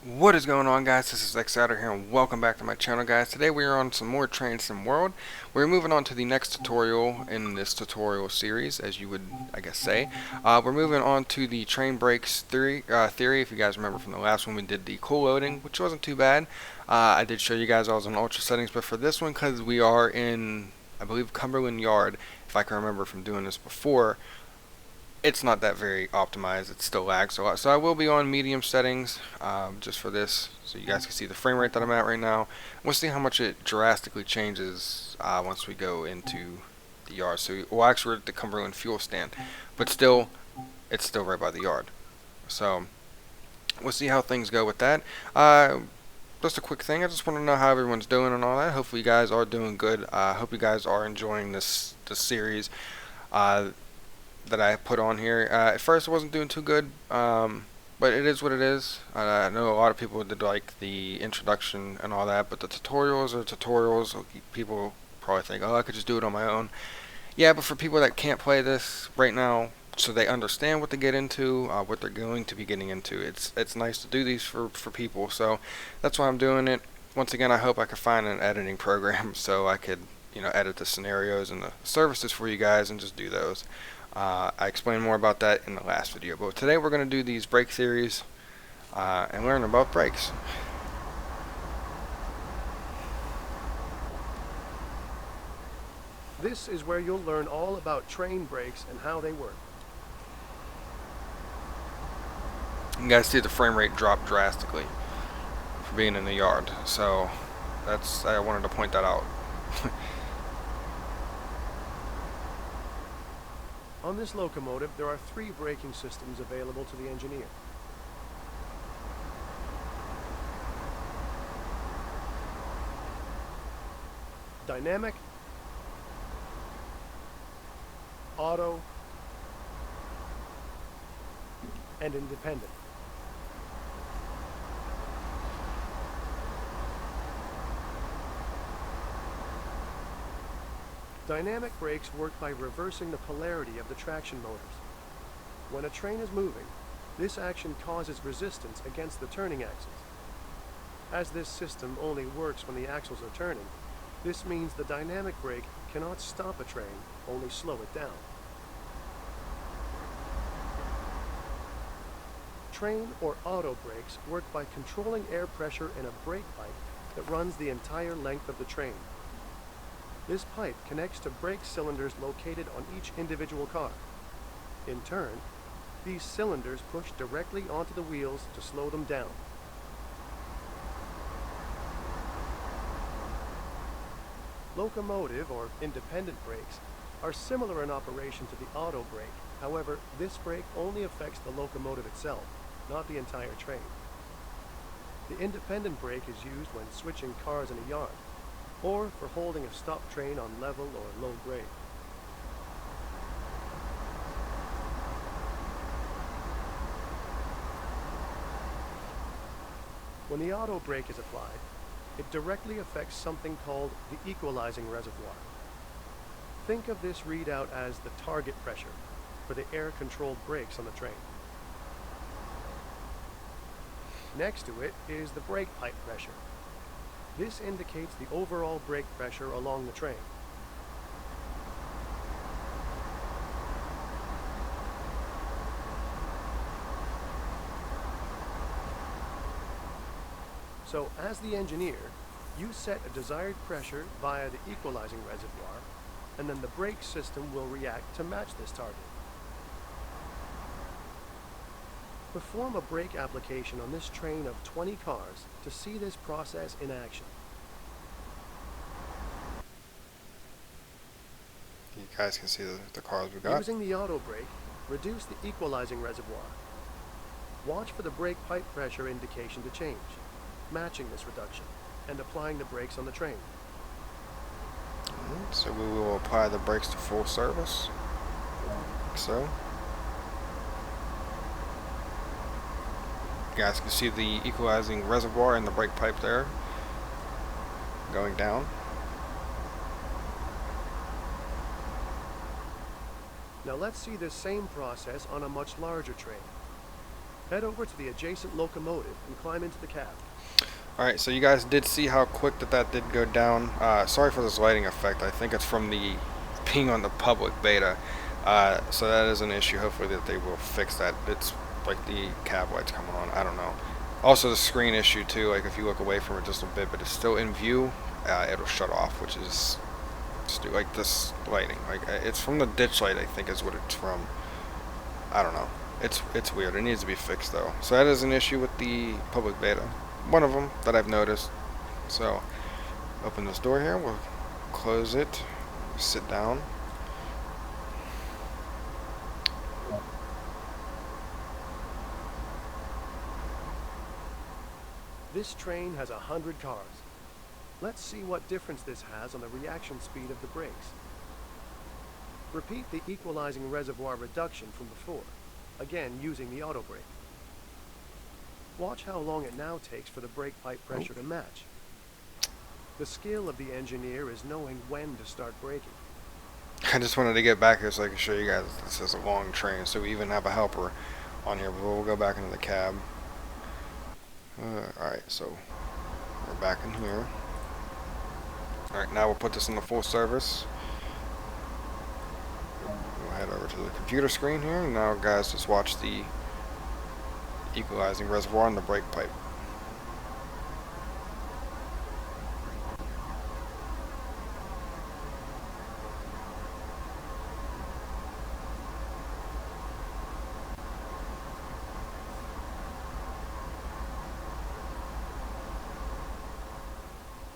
What is going on, guys? This is Xouter here and welcome back to my channel, guys. Today we are on some more Train Sim World. We're moving on to the next tutorial in this tutorial series, as you would, I guess, say. We're moving on to the train brakes theory. If you guys remember from the last one, we did the cool loading, which wasn't too bad. I did show you guys I was on ultra settings, but for this one, because we are in, I believe, Cumberland Yard, if I can remember from doing this before, it's not that very optimized. It still lags a lot. So I will be on medium settings just for this, so you guys can see the frame rate that I'm at right now. We'll see how much it drastically changes once we go into the yard. So well, actually we're at the Cumberland fuel stand, but still, it's still right by the yard. So we'll see how things go with that. Just a quick thing. I just want to know how everyone's doing and all that. Hopefully you guys are doing good. I hope you guys are enjoying this series. That I put on here. At first, it wasn't doing too good, but it is what it is. I know a lot of people did like the introduction and all that, but the tutorials are tutorials. People probably think, oh, I could just do it on my own. Yeah, but for people that can't play this right now, so they understand what they get into, what they're going to be getting into, it's nice to do these for people. So that's why I'm doing it. Once again, I hope I can find an editing program so I could, edit the scenarios and the services for you guys and just do those. I explained more about that in the last video, but today we're going to do these brake theories and learn about brakes. This is where you'll learn all about train brakes and how they work. You guys see the frame rate drop drastically for being in the yard, so I wanted to point that out. On this locomotive, there are 3 braking systems available to the engineer. Dynamic, auto, and independent. Dynamic brakes work by reversing the polarity of the traction motors. When a train is moving, this action causes resistance against the turning axles. As this system only works when the axles are turning, this means the dynamic brake cannot stop a train, only slow it down. Train or auto brakes work by controlling air pressure in a brake pipe that runs the entire length of the train. This pipe connects to brake cylinders located on each individual car. In turn, these cylinders push directly onto the wheels to slow them down. Locomotive or independent brakes are similar in operation to the auto brake. However, this brake only affects the locomotive itself, not the entire train. The independent brake is used when switching cars in a yard, or for holding a stopped train on level or low grade. When the auto brake is applied, it directly affects something called the equalizing reservoir. Think of this readout as the target pressure for the air-controlled brakes on the train. Next to it is the brake pipe pressure. This indicates the overall brake pressure along the train. So, as the engineer, you set a desired pressure via the equalizing reservoir, and then the brake system will react to match this target. Perform a brake application on this train of 20 cars to see this process in action. You guys can see the cars we got. Using the auto brake, reduce the equalizing reservoir. Watch for the brake pipe pressure indication to change, matching this reduction, and applying the brakes on the train. So we will apply the brakes to full service, like so. You guys can see the equalizing reservoir and the brake pipe there going down. Now let's see this same process on a much larger train. Head over to the adjacent locomotive and climb into the cab. Alright, so you guys did see how quick that did go down. Sorry for this lighting effect. I think it's from the being on the public beta. So that is an issue. Hopefully that they will fix that. It's like the cab lights coming on. I don't know. Also the screen issue too. Like if you look away from it just a bit, but it's still in view, it'll shut off, which is like this lighting. Like it's from the ditch light, I think is what it's from. I don't know. It's weird. It needs to be fixed though. So that is an issue with the public beta. One of them that I've noticed. So open this door here. We'll close it. Sit down. This train has 100 cars. Let's see what difference this has on the reaction speed of the brakes. Repeat the equalizing reservoir reduction from before, again using the auto brake. Watch how long it now takes for the brake pipe pressure to match. The skill of the engineer is knowing when to start braking. I just wanted to get back here so I can show you guys this is a long train, so we even have a helper on here, but we'll go back into the cab. Alright, so we're back in here. Alright, now we'll put this in the full service. We'll head over to the computer screen here. Now guys, just watch the equalizing reservoir and the brake pipe.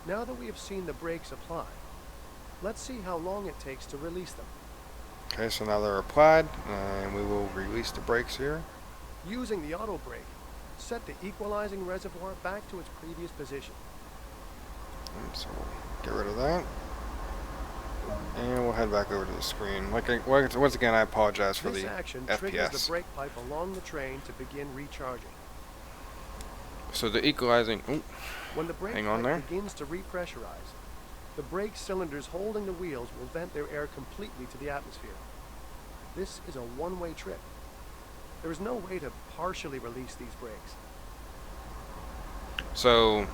Now that we have seen the brakes apply, let's see how long it takes to release them. Okay, so now they're applied, and we will release the brakes here. Using the auto brake, set the equalizing reservoir back to its previous position. And so we'll get rid of that. And we'll head back over to the screen. Once again, I apologize for This the action FPS. triggers the brake pipe along the train to begin recharging. So the equalizing... Ooh, When the brake hang on pipe there. begins to repressurize, the brake cylinders holding the wheels will vent their air completely to the atmosphere. This is a one-way trip. There is no way to partially release these brakes. So,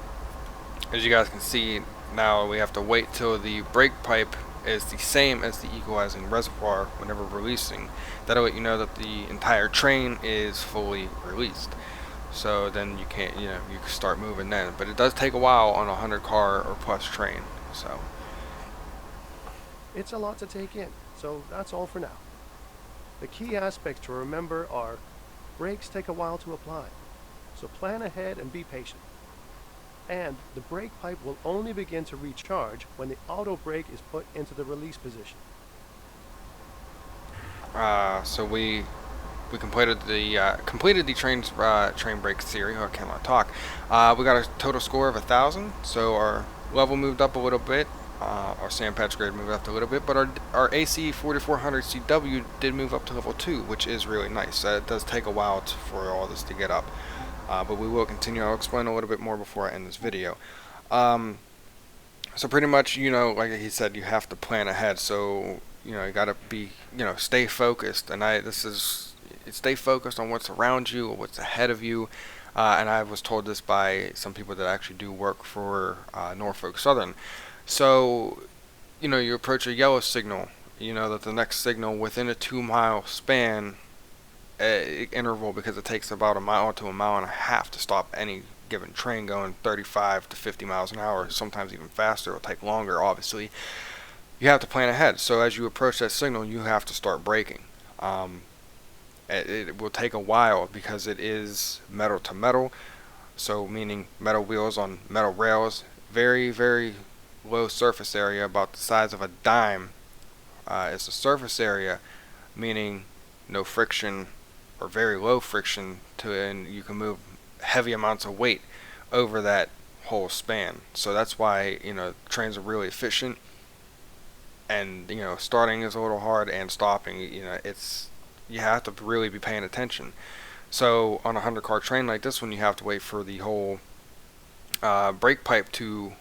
as you guys can see, now we have to wait till the brake pipe is the same as the equalizing reservoir whenever releasing. That'll let you know that the entire train is fully released. So then you can't, you can start moving then. But it does take a while on a 100 car or plus train. So It's a lot to take in, so that's all for now. The key aspects to remember are brakes take a while to apply, so plan ahead and be patient. And the brake pipe will only begin to recharge when the auto brake is put into the release position. so we completed the train brake theory. Oh, I cannot talk. We got a total score of 1,000. So our level moved up a little bit. Our sand patch grade moved up a little bit, but our AC 4400 CW did move up to level 2, which is really nice. It does take a while for all this to get up, but we will continue. I'll explain a little bit more before I end this video. So pretty much, like he said, you have to plan ahead. So you gotta be, stay focused. And stay focused on what's around you or what's ahead of you. And I was told this by some people that actually do work for Norfolk Southern. So, you approach a yellow signal, that the next signal within a 2-mile span interval, because it takes about a mile to a mile and a half to stop any given train going 35 to 50 miles an hour, sometimes even faster. It'll take longer, obviously. You have to plan ahead. So as you approach that signal, you have to start braking. It will take a while because it is metal to metal, so meaning metal wheels on metal rails, very, very low surface area, about the size of a dime is the surface area, meaning no friction or very low friction and you can move heavy amounts of weight over that whole span. So that's why trains are really efficient, and starting is a little hard, and stopping, you have to really be paying attention. So on a 100 car train like this one, you have to wait for the whole brake pipe to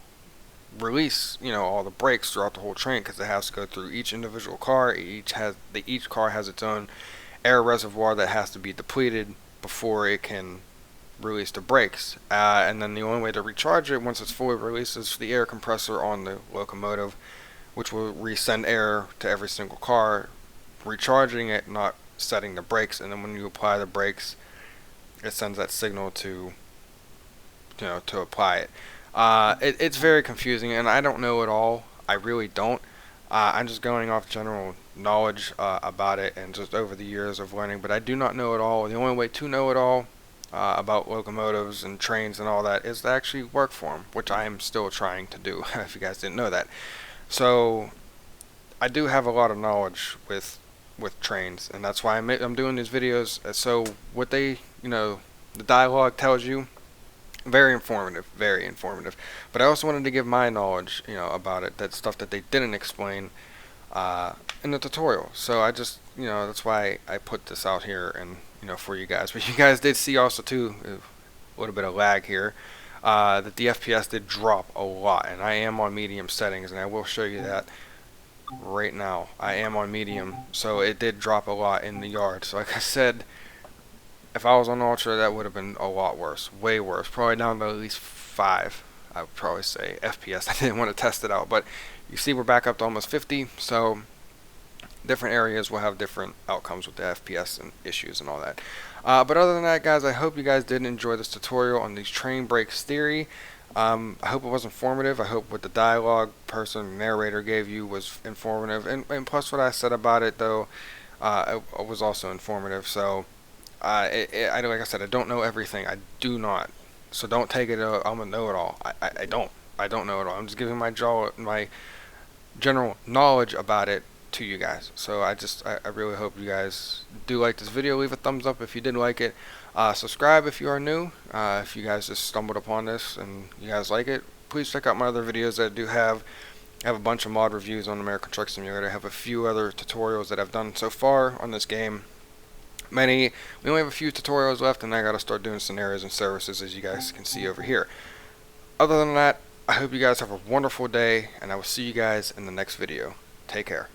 release all the brakes throughout the whole train, because it has to go through each individual car. Each car has its own air reservoir that has to be depleted before it can release the brakes. And then the only way to recharge it once it's fully released is the air compressor on the locomotive, which will resend air to every single car, recharging it, not setting the brakes. And then when you apply the brakes, it sends that signal to to apply it. It's very confusing, and I don't know it all. I really don't. I'm just going off general knowledge about it and just over the years of learning, but I do not know it all. The only way to know it all about locomotives and trains and all that is to actually work for them, which I am still trying to do, if you guys didn't know that. So I do have a lot of knowledge with trains, and that's why I'm doing these videos. So what they, the dialogue tells you, very informative, very informative. But I also wanted to give my knowledge, about it, that stuff that they didn't explain in the tutorial. So I just, that's why I put this out here and, for you guys. But you guys did see also too, a little bit of lag here, that the FPS did drop a lot, and I am on medium settings, and I will show you that right now. I am on medium, so it did drop a lot in the yard. So like I said, if I was on Ultra, that would have been a lot worse, way worse, probably down to at least 5, I would probably say, FPS. I didn't want to test it out, but you see we're back up to almost 50, so different areas will have different outcomes with the FPS and issues and all that. But other than that, guys, I hope you guys did enjoy this tutorial on these train brakes theory. I hope it was informative. I hope what the dialogue person, narrator gave you was informative, and plus what I said about it, though, it was also informative. So like I said, I don't know everything. I do not. So don't take it. I'm a know-it-all. I don't. I don't know it all. I'm just giving my general knowledge about it to you guys. So I really hope you guys do like this video. Leave a thumbs up if you did like it. Subscribe if you are new. If you guys just stumbled upon this and you guys like it, please check out my other videos that I do have. I have a bunch of mod reviews on American Truck Simulator. I have a few other tutorials that I've done so far on this game. We only have a few tutorials left, and I gotta start doing scenarios and services, as you guys can see over here. Other than that, I hope you guys have a wonderful day, and I will see you guys in the next video. Take care.